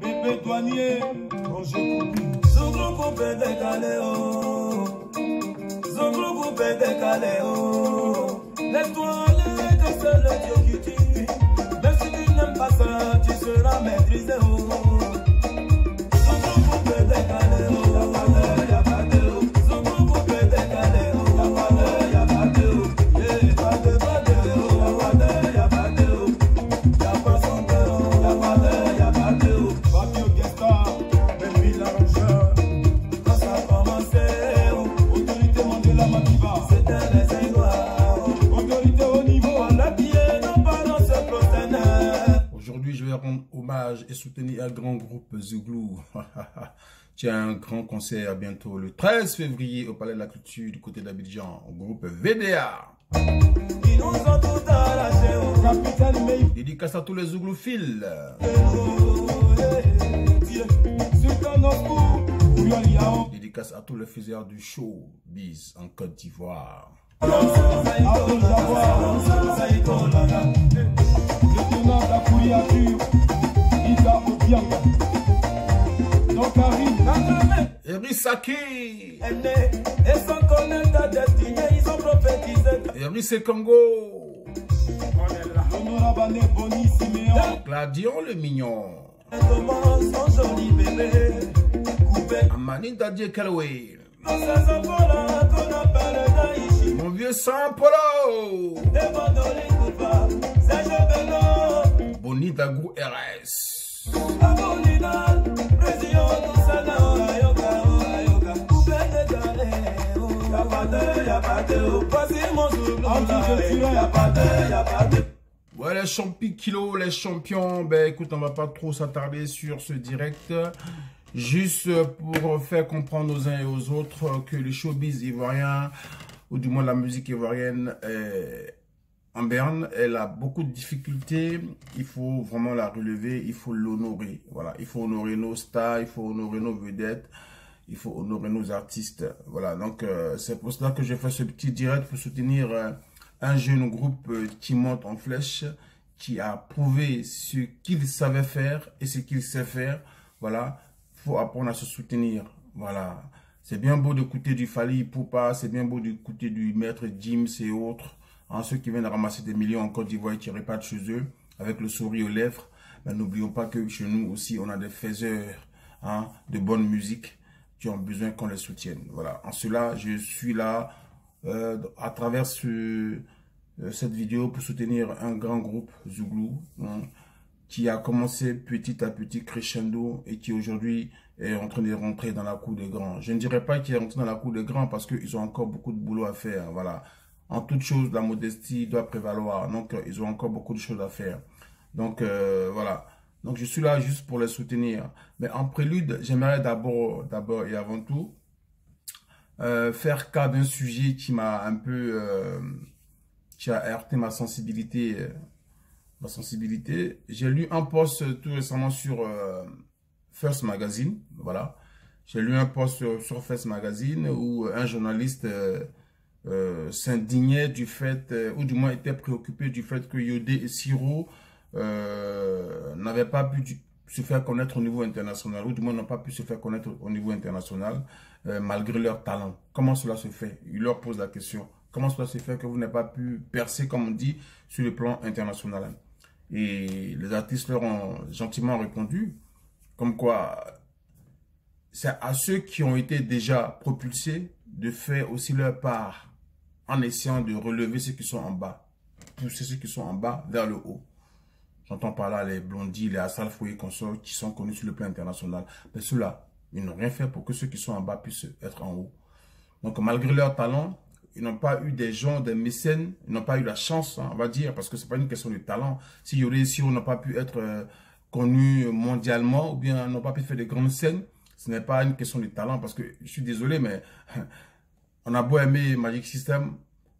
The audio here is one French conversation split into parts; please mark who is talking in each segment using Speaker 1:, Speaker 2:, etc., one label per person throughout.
Speaker 1: Bébé douanier, Zouglou coupé décalé, oh. Zouglou coupé décalé, oh. Laisse-toi aller, que c'est le Dieu qui tue. Même si tu n'aimes pas ça, tu seras maîtrisé, oh. Zouglou coupé décalé, oh. Y'a pas de, oh. Zouglou coupé décalé, oh. Y'a pas de, oh. Y'a pas de, oh. Y'a pas de, oh. Y'a pas son cœur, oh. Y'a pas de, oh. Fabio Guesta, même il arrangeur. Quand ça a commencé, oh. Autorité Mandela Madiba, c'était les étoiles. Autorité au niveau, à la pied, nos parents se prosternaient.
Speaker 2: Aujourd'hui, je vais rendre hommage et soutenir un grand groupe Zouglou. Tiens, un grand concert à bientôt le 13 février au Palais de la Culture du côté d'Abidjan, au groupe VDA.
Speaker 1: Ils nous ont tout arraché au capitaine Meï.
Speaker 2: Dédicace à tous les Zouglophiles. Dédicace à tous les faiseurs du show Biz en Côte d'Ivoire. Erisaki.
Speaker 1: Et sans connaître ta destinée, ils ont prophétisé.
Speaker 2: Eris Congo. Gladion le mignon.
Speaker 1: Son joli bébé coupé.
Speaker 2: Amani Dadie Kalwe.
Speaker 1: Dans ces enfants-là qu'on appelle Daïchi.
Speaker 2: Mon vieux Sampolo.
Speaker 1: Et Mandoli Koupa, c'est Jobelo.
Speaker 2: Boni Dagou RS.
Speaker 1: Abolina, président du Sénat, Ayoka, coupé décalé. Y'a pas de, oh. Voici mon Zouglou, y'a pas de.
Speaker 2: Ouais, les champions kilos, les champions, ben écoute, on va pas trop s'attarder sur ce direct. Juste pour faire comprendre aux uns et aux autres que le showbiz ivoirien, ou du moins la musique ivoirienne en berne, elle a beaucoup de difficultés. Il faut vraiment la relever, il faut l'honorer. Voilà, il faut honorer nos stars, il faut honorer nos vedettes, il faut honorer nos artistes. Voilà, donc c'est pour cela que j'ai fait ce petit direct pour soutenir un jeune groupe qui monte en flèche, qui a prouvé ce qu'il savait faire et ce qu'il sait faire. Voilà, faut apprendre à se soutenir. Voilà, c'est bien beau d'écouter du Fally Ipupa, c'est bien beau d'écouter du Maître Gims et autres, hein, ceux qui viennent ramasser des millions en Côte d'Ivoire et qui repartent chez eux avec le sourire aux lèvres. Mais n'oublions pas que chez nous aussi, on a des faiseurs, hein, de bonne musique qui ont besoin qu'on les soutienne. Voilà, en cela, je suis là à travers cette vidéo pour soutenir un grand groupe Zouglou, hein, qui a commencé petit à petit crescendo et qui aujourd'hui est en train de rentrer dans la cour des grands. Je ne dirais pas qu'il est rentré dans la cour des grands parce qu'ils ont encore beaucoup de boulot à faire. Voilà. En toute chose, la modestie doit prévaloir. Donc, ils ont encore beaucoup de choses à faire. Donc, voilà. Donc, je suis là juste pour les soutenir. Mais en prélude, j'aimerais d'abord et avant tout, faire cas d'un sujet qui m'a un peu, qui a heurté ma sensibilité. J'ai lu un post tout récemment sur First Magazine. Voilà. J'ai lu un post sur First Magazine où un journaliste s'indignait du fait, ou du moins était préoccupé du fait que Yodé et Siro n'avaient pas pu se faire connaître au niveau international, ou du moins n'ont pas pu se faire connaître au niveau international, malgré leur talent. Comment cela se fait? Il leur pose la question. Comment cela se fait que vous n'avez pas pu percer, comme on dit, sur le plan international? Et les artistes leur ont gentiment répondu, comme quoi c'est à ceux qui ont été déjà propulsés de faire aussi leur part en essayant de relever ceux qui sont en bas, pousser ceux qui sont en bas vers le haut. J'entends par là les Blondie, les Assal Fouye consorts qui sont connus sur le plan international. Mais ceux-là, ils n'ont rien fait pour que ceux qui sont en bas puissent être en haut. Donc malgré leur talent, ils n'ont pas eu des gens, des mécènes, ils n'ont pas eu la chance, hein, on va dire, parce que c'est pas une question de talent. Si Yodé Siro n'ont pas pu être connus mondialement, ou bien n'ont pas pu faire de grandes scènes, ce n'est pas une question de talent, parce que je suis désolé, mais on a beau aimer Magic System,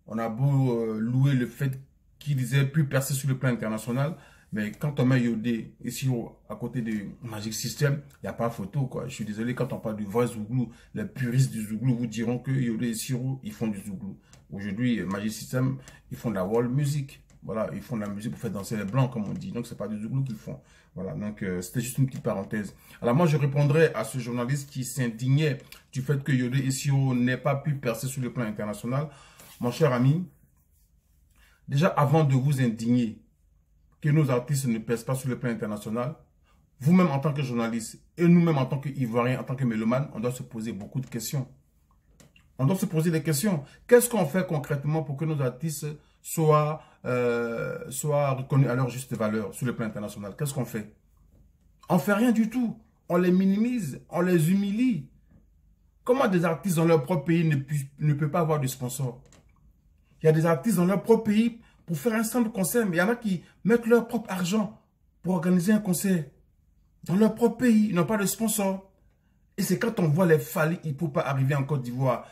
Speaker 2: on a beau louer le fait qu'ils aient pu percer sur le plan international, mais quand on met Yodé et Siro à côté de Magic System, il n'y a pas photo, quoi. Je suis désolé, quand on parle du vrai Zouglou, les puristes du Zouglou vous diront que Yodé et Siro, ils font du Zouglou. Aujourd'hui, Magic System, ils font de la world music. Voilà, ils font de la musique pour faire danser les blancs, comme on dit. Donc, c'est pas du Zouglou qu'ils font. Voilà, donc c'était juste une petite parenthèse. Alors, moi, je répondrai à ce journaliste qui s'indignait du fait que Yodé et Siro n'aient pas pu percer sur le plan international. Mon cher ami, déjà, avant de vous indigner que nos artistes ne percent pas sur le plan international, vous-même en tant que journaliste et nous-mêmes en tant qu'Ivoiriens, en tant que mélomanes, on doit se poser beaucoup de questions. On doit se poser des questions. Qu'est-ce qu'on fait concrètement pour que nos artistes soient reconnus à leur juste valeur sur le plan international? Qu'est-ce qu'on fait? On ne fait rien du tout. On les minimise, on les humilie. Comment des artistes dans leur propre pays ne peuvent pas avoir de sponsors? Il y a des artistes dans leur propre pays pour faire un simple concert, mais il y en a qui mettent leur propre argent pour organiser un concert. Dans leur propre pays, ils n'ont pas de sponsor. Et c'est quand on voit les Fally Ipupa arriver en Côte d'Ivoire.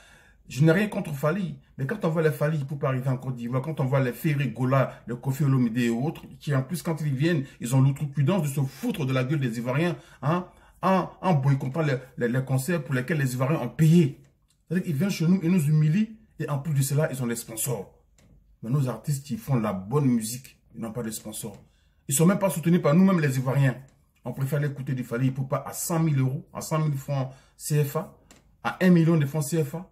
Speaker 2: Je n'ai rien contre Fally, mais quand on voit les Fally Ipupa arriver en Côte d'Ivoire, quand on voit les Ferré Gola, le Kofi Olomide et autres, qui en plus quand ils viennent, ils ont l'outrecuidance de se foutre de la gueule des Ivoiriens, hein, en boycottant les concerts pour lesquels les Ivoiriens ont payé. C'est-à-dire qu'ils viennent chez nous et nous humilient, et en plus de cela, ils ont des sponsors. Mais nos artistes qui font la bonne musique, ils n'ont pas de sponsors. Ils ne sont même pas soutenus par nous-mêmes les Ivoiriens. On préfère écouter du Fally Ipupa à 100 000 euros, à 100 000 francs CFA, à 1 million de francs CFA,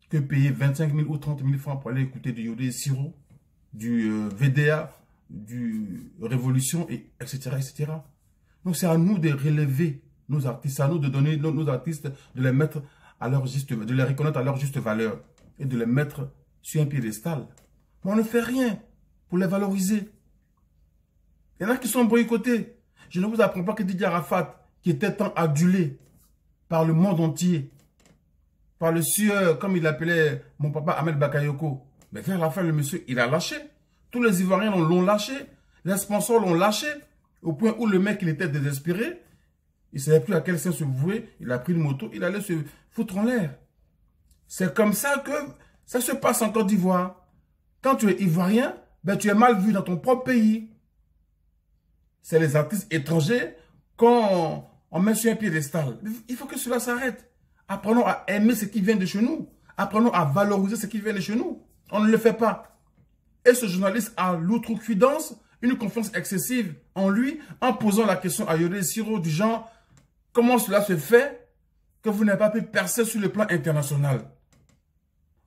Speaker 2: que payer 25 000 ou 30 000 francs pour aller écouter du Yodé Siro, du VDA, du Révolution, etc., etc. Donc c'est à nous de relever nos artistes, c'est à nous de donner nos artistes, de les mettre à leur juste, de les reconnaître à leur juste valeur et de les mettre sur un piédestal. Mais on ne fait rien pour les valoriser. Il y en a qui sont boycottés. Je ne vous apprends pas que Didier Arafat, qui était tant adulé par le monde entier, par le sieur, comme il appelait mon papa Ahmed Bakayoko, mais vers la fin, le monsieur, il a lâché. Tous les Ivoiriens l'ont lâché. Les sponsors l'ont lâché. Au point où le mec, il était désespéré. Il ne savait plus à quel sens se vouer. Il a pris une moto. Il allait se foutre en l'air. C'est comme ça que ça se passe en Côte d'Ivoire. Quand tu es Ivoirien, ben, tu es mal vu dans ton propre pays. C'est les artistes étrangers qu'on met sur un piédestal. Il faut que cela s'arrête. Apprenons à aimer ce qui vient de chez nous. Apprenons à valoriser ce qui vient de chez nous. On ne le fait pas. Et ce journaliste a l'outrecuidance, une confiance excessive en lui, en posant la question à Yodé Siro du genre, comment cela se fait que vous n'avez pas pu percer sur le plan international?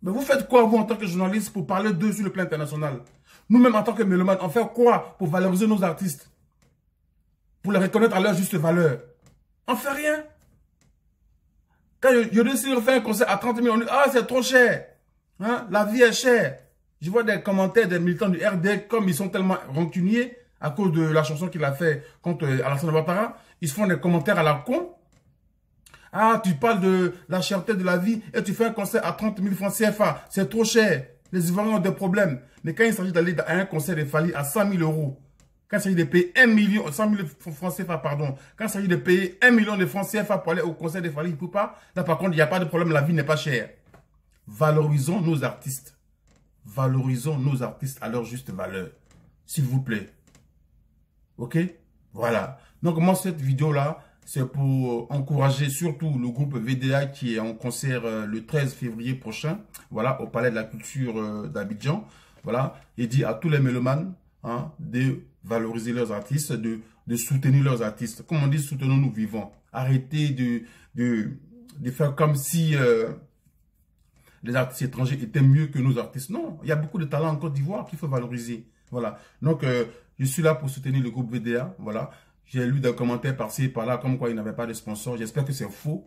Speaker 2: Mais vous faites quoi, vous, en tant que journaliste, pour parler d'eux sur le plan international? Nous-mêmes, en tant que mélomanes, on fait quoi pour valoriser nos artistes? Pour les reconnaître à leur juste valeur? On ne fait rien. Quand Yodé Siro fait un concert à 30 000, on dit « Ah, c'est trop cher. Hein? La vie est chère. » Je vois des commentaires des militants du RD, comme ils sont tellement rancuniers à cause de la chanson qu'il a fait contre Alassane Ouattara. Ils se font des commentaires à la con. Ah, tu parles de la cherté de la vie et tu fais un concert à 30 000 francs CFA. C'est trop cher. Les Ivoiriens ont des problèmes. Mais quand il s'agit d'aller à un concert de Fally à 100 000 euros, quand il s'agit de payer 100 000 francs CFA, pardon, quand il s'agit de payer 1 million de francs CFA pour aller au concert de Fally Ipupa, là par contre, il n'y a pas de problème, la vie n'est pas chère. Valorisons nos artistes. Valorisons nos artistes à leur juste valeur. S'il vous plaît. Ok? Voilà. Donc moi, cette vidéo-là, c'est pour encourager surtout le groupe VDA qui est en concert le 13 février prochain. Voilà, au Palais de la Culture d'Abidjan. Voilà. Et dit à tous les mélomanes, hein, de valoriser leurs artistes, de soutenir leurs artistes. Comme on dit, soutenons-nous vivants. Arrêtez de faire comme si les artistes étrangers étaient mieux que nos artistes. Non, il y a beaucoup de talents en Côte d'Ivoire qu'il faut valoriser. Voilà. Donc, je suis là pour soutenir le groupe VDA. Voilà. J'ai lu des commentaires par-ci et par-là comme quoi ils n'avaient pas de sponsors. J'espère que c'est faux.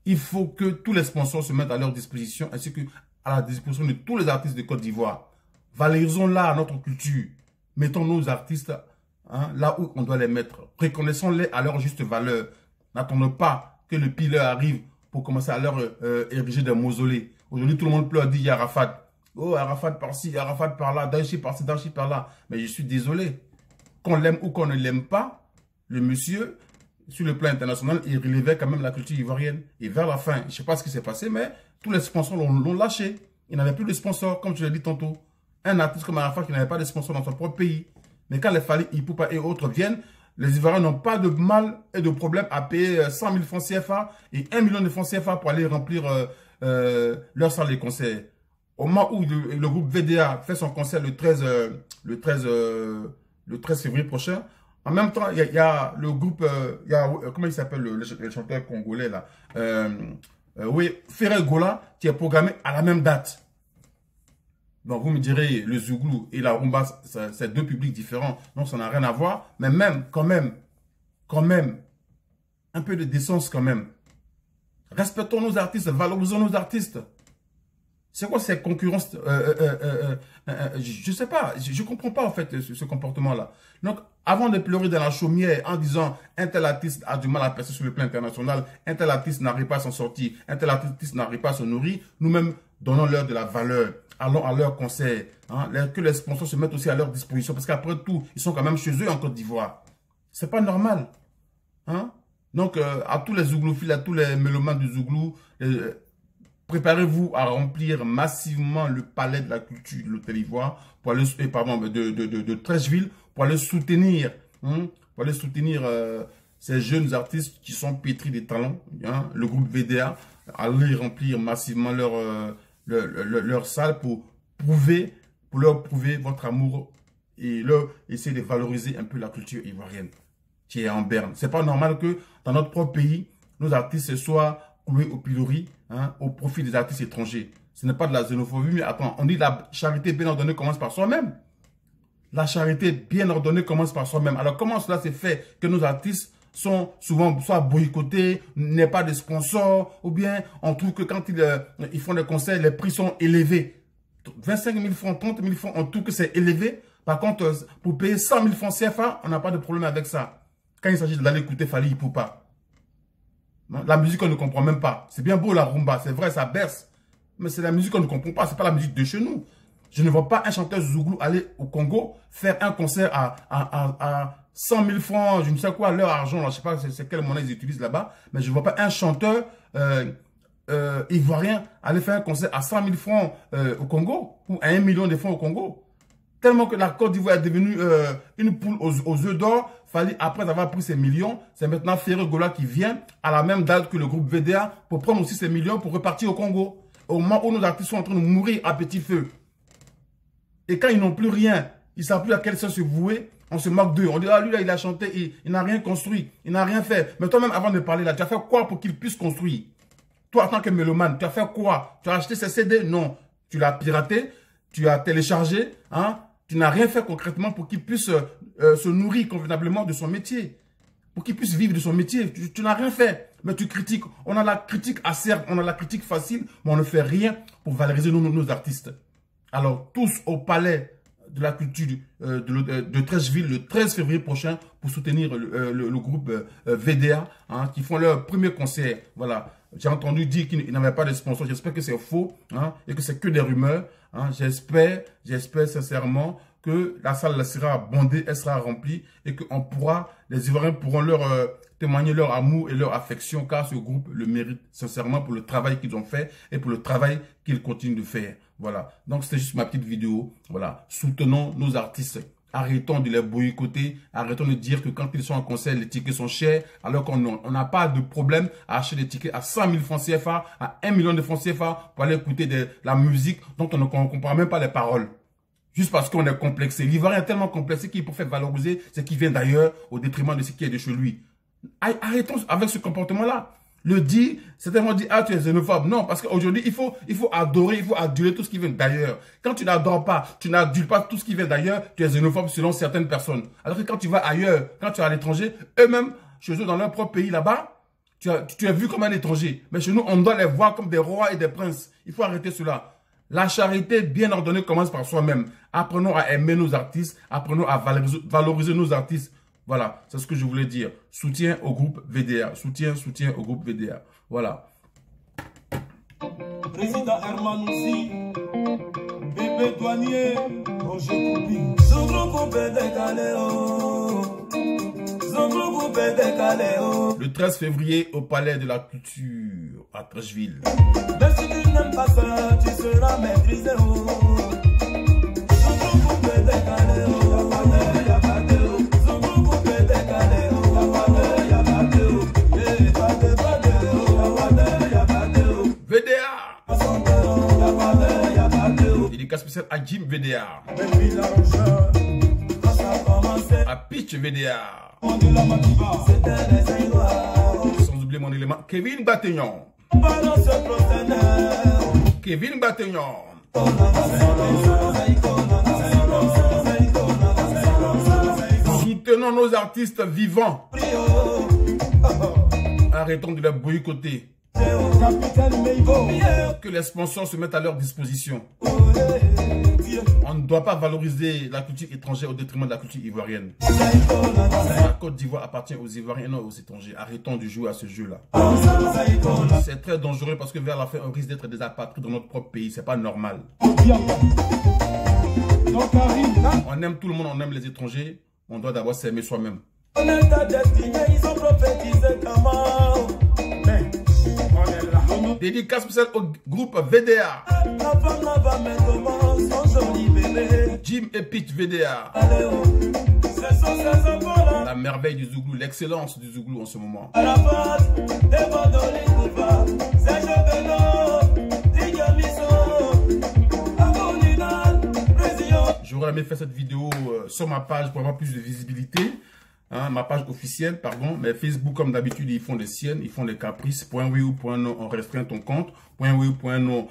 Speaker 2: Il faut que tous les sponsors se mettent à leur disposition ainsi que à la disposition de tous les artistes de Côte d'Ivoire. Valorisons là notre culture. Mettons nos artistes là où on doit les mettre. Reconnaissons-les à leur juste valeur. N'attendons pas que le pire arrive pour commencer à leur ériger des mausolées. Aujourd'hui, tout le monde pleure, dit Arafat. Oh, Arafat par-ci, Arafat par-là, Daeshi par-ci, Daeshi par-là. Mais je suis désolé. Qu'on l'aime ou qu'on ne l'aime pas, le monsieur, sur le plan international, il relevait quand même la culture ivoirienne. Et vers la fin, je ne sais pas ce qui s'est passé, mais tous les sponsors l'ont lâché. Il n'avait plus de sponsors, comme je l'ai dit tantôt. Un artiste comme Arafat qui n'avait pas de sponsors dans son propre pays. Mais quand les Fally Ipupa et autres viennent, les Ivoiriens n'ont pas de mal et de problème à payer 100 000 francs CFA et 1 million de francs CFA pour aller remplir leur salle de concert. Au moment où le groupe VDA fait son concert le 13 février prochain, en même temps, il y a le groupe, comment il s'appelle le chanteur congolais là, oui, Ferré Gola, qui est programmé à la même date. Donc vous me direz, le Zouglou et la rumba, c'est deux publics différents, donc ça n'a rien à voir, mais même, quand même, un peu de décence quand même. Respectons nos artistes, valorisons nos artistes. C'est quoi cette concurrence je sais pas, je comprends pas en fait ce comportement-là. Donc, avant de pleurer dans la chaumière en disant un tel artiste a du mal à passer sur le plan international, un tel artiste n'arrive pas à s'en sortir, un tel artiste n'arrive pas à se nourrir, nous-mêmes donnons-leur de la valeur, allons à leur concert, hein, que les sponsors se mettent aussi à leur disposition, parce qu'après tout, ils sont quand même chez eux en Côte d'Ivoire. C'est pas normal. Hein? Donc, à tous les zouglophiles, à tous les mélomanes du zouglou, préparez-vous à remplir massivement le palais de la culture de l'Hôtel Ivoire pour aller, de Treichville pour aller soutenir, ces jeunes artistes qui sont pétris de talents, hein, le groupe VDA, aller remplir massivement leur salle pour leur prouver votre amour et leur essayer de valoriser un peu la culture ivoirienne qui est en berne. C'est pas normal que dans notre propre pays, nos artistes soient cloués au pilori, hein, au profit des artistes étrangers. Ce n'est pas de la xénophobie, mais attends, on dit la charité bien ordonnée commence par soi-même. La charité bien ordonnée commence par soi-même. Alors comment cela s'est fait que nos artistes sont souvent soit boycottés, n'aient pas de sponsors, ou bien on trouve que quand ils font des concerts, les prix sont élevés. 25 000 francs, 30 000 francs, on trouve que c'est élevé. Par contre, pour payer 100 000 francs CFA, on n'a pas de problème avec ça. Quand il s'agit d'aller écouter Fally Ipupa. La musique, on ne comprend même pas. C'est bien beau la rumba, c'est vrai, ça berce. Mais c'est la musique qu'on ne comprend pas, c'est pas la musique de chez nous. Je ne vois pas un chanteur zouglou aller au Congo faire un concert à 100 000 francs, je ne sais quoi, leur argent, là, je ne sais pas c'est quelle monnaie ils utilisent là-bas, mais je ne vois pas un chanteur ivoirien aller faire un concert à 100 000 francs au Congo, ou à 1 million de francs au Congo. Tellement que la Côte d'Ivoire est devenue une poule aux œufs d'or, après avoir pris ces millions, c'est maintenant Ferré Gola qui vient à la même date que le groupe VDA pour prendre aussi ces millions pour repartir au Congo. Au moment où nos artistes sont en train de mourir à petit feu. Et quand ils n'ont plus rien, ils ne savent plus à quel sens se vouer, on se moque d'eux. On dit, ah lui là, il a chanté, il n'a rien construit, il n'a rien fait. Mais toi-même, avant de parler là, tu as fait quoi pour qu'il puisse construire? Toi, en tant que mélomane, tu as fait quoi? Tu as acheté ces CD? Non. Tu l'as piraté, tu as téléchargé, hein? Tu n'as rien fait concrètement pour qu'il puisse se nourrir convenablement de son métier. Pour qu'il puisse vivre de son métier. Tu n'as rien fait. Mais tu critiques. On a la critique acerbe, on a la critique facile, mais on ne fait rien pour valoriser nos artistes. Alors, tous au palais de la culture de Treichville le 13 février prochain pour soutenir le groupe VDA, hein, qui font leur premier concert. Voilà. J'ai entendu dire qu'ils n'avaient pas de sponsor. J'espère que c'est faux, hein, et que c'est que des rumeurs. Hein. J'espère sincèrement que la salle sera bondée, elle sera remplie et que les Ivoiriens pourront leur témoigner leur amour et leur affection car ce groupe le mérite sincèrement pour le travail qu'ils ont fait et pour le travail qu'ils continuent de faire. Voilà. Donc c'était juste ma petite vidéo. Voilà. Soutenons nos artistes. Arrêtons de les boycotter. Arrêtons de dire que quand ils sont en concert, les tickets sont chers alors qu'on n'a pas de problème à acheter des tickets à 100 000 francs CFA, à 1 million de francs CFA pour aller écouter la musique dont on ne comprend même pas les paroles. Juste parce qu'on est complexé. L'Ivoirien est tellement complexé qu'il préfère valoriser ce qui vient d'ailleurs au détriment de ce qui est de chez lui. Arrêtons avec ce comportement-là. Le dire, c'est tellement dire, ah, tu es xénophobe. Non, parce qu'aujourd'hui, il faut adorer, il faut aduler tout ce qui vient d'ailleurs. Quand tu n'adores pas, tu n'adules pas tout ce qui vient d'ailleurs, tu es xénophobe selon certaines personnes. Alors que quand tu vas ailleurs, quand tu es à l'étranger, eux-mêmes, chez eux, dans leur propre pays là-bas, tu es vu comme un étranger. Mais chez nous, on doit les voir comme des rois et des princes. Il faut arrêter cela. La charité bien ordonnée commence par soi-même. Apprenons à aimer nos artistes, apprenons à valoriser nos artistes. Voilà, c'est ce que je voulais dire. Soutien au groupe VDA. Soutien au groupe VDA. Voilà.
Speaker 1: Président Herman aussi, bébé douanier, Roger Koubi. Son groupe décalé, son groupe décalé.
Speaker 2: Le 13 février au Palais de la Culture à Treichville.
Speaker 1: Mais si tu n'aimes pas ça, tu seras maîtrisé. Son groupe décalé,
Speaker 2: VDA. Jim VDA.
Speaker 1: Depuis la rocheur, quand ça a commencé,
Speaker 2: À Pitch VDA.
Speaker 1: on de la Matiba, c'était les Ivoires.
Speaker 2: Sans oublier mon élément, Kevin Batignon.
Speaker 1: Pendant ce procédé,
Speaker 2: Kevin Batignon. Soutenons nos artistes vivants. Arrêtons de les boycotter.
Speaker 1: Capitaine Meibo,
Speaker 2: Que les sponsors se mettent à leur disposition. On ne doit pas valoriser la culture étrangère au détriment de la culture ivoirienne. La Côte d'Ivoire appartient aux Ivoiriens et non aux étrangers. Arrêtons de jouer à ce jeu-là. C'est très dangereux parce que vers la fin, on risque d'être des apatrides dans notre propre pays. C'est pas normal. On aime tout le monde, on aime les étrangers. On doit d'abord s'aimer soi-même.
Speaker 1: on est ta destinée, ils ont prophétisé comment. Mais, on est là.
Speaker 2: Dédicace spéciale au groupe VDA.
Speaker 1: La femme là va mettre au monde son joli bébé.
Speaker 2: Jim et Pitch VDA.
Speaker 1: Allez, oh, ce sont ces enfants-là.
Speaker 2: La merveille du Zouglou, l'excellence du Zouglou en ce moment.
Speaker 1: À la base, des bandolis coupables, c'est Jobelo, Digamiso, Aboninal, Président.
Speaker 2: J'aurais aimé faire cette vidéo sur ma page pour avoir plus de visibilité. Hein, ma page officielle, pardon. Mais Facebook, comme d'habitude, ils font des siennes, ils font des caprices. Point oui ou point non, on restreint ton compte. Point oui ou point non,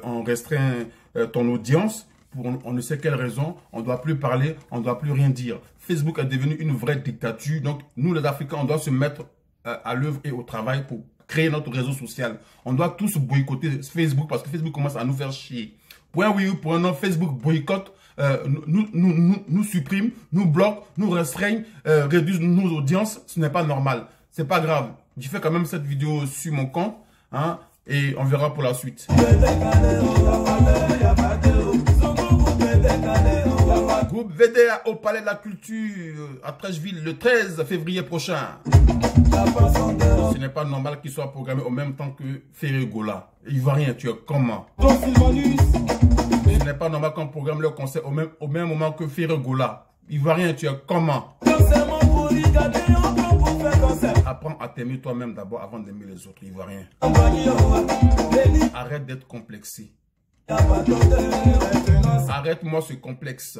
Speaker 2: on restreint ton audience. Pour on ne sait quelle raison, on ne doit plus parler, on ne doit plus rien dire. Facebook est devenu une vraie dictature. Donc, nous, les Africains, on doit se mettre à l'œuvre et au travail pour créer notre réseau social. On doit tous boycotter Facebook parce que Facebook commence à nous faire chier. Point oui ou point non, Facebook boycotte, nous supprime, nous bloque, nous restreigne, réduise nos audiences. Ce n'est pas normal. C'est pas grave. Je fais quand même cette vidéo sur mon compte, hein, et on verra pour la suite. Groupe VDA au Palais de la Culture à Trècheville le 13 février prochain. Ce n'est pas normal qu'il soit programmé au même temps que Ferré Gola. Ivoirien, tu es comment? Ce n'est pas normal qu'on programme le concert au même moment que Ferré Gola. Ivoirien, tu es comment? Apprends à t'aimer toi-même d'abord avant d'aimer les autres. Ivoiriens. Arrête d'être complexé. Arrête-moi ce complexe.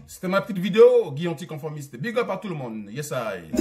Speaker 2: C'était ma petite vidéo, Guy Anticonformiste. Big up à tout le monde. Yes, I.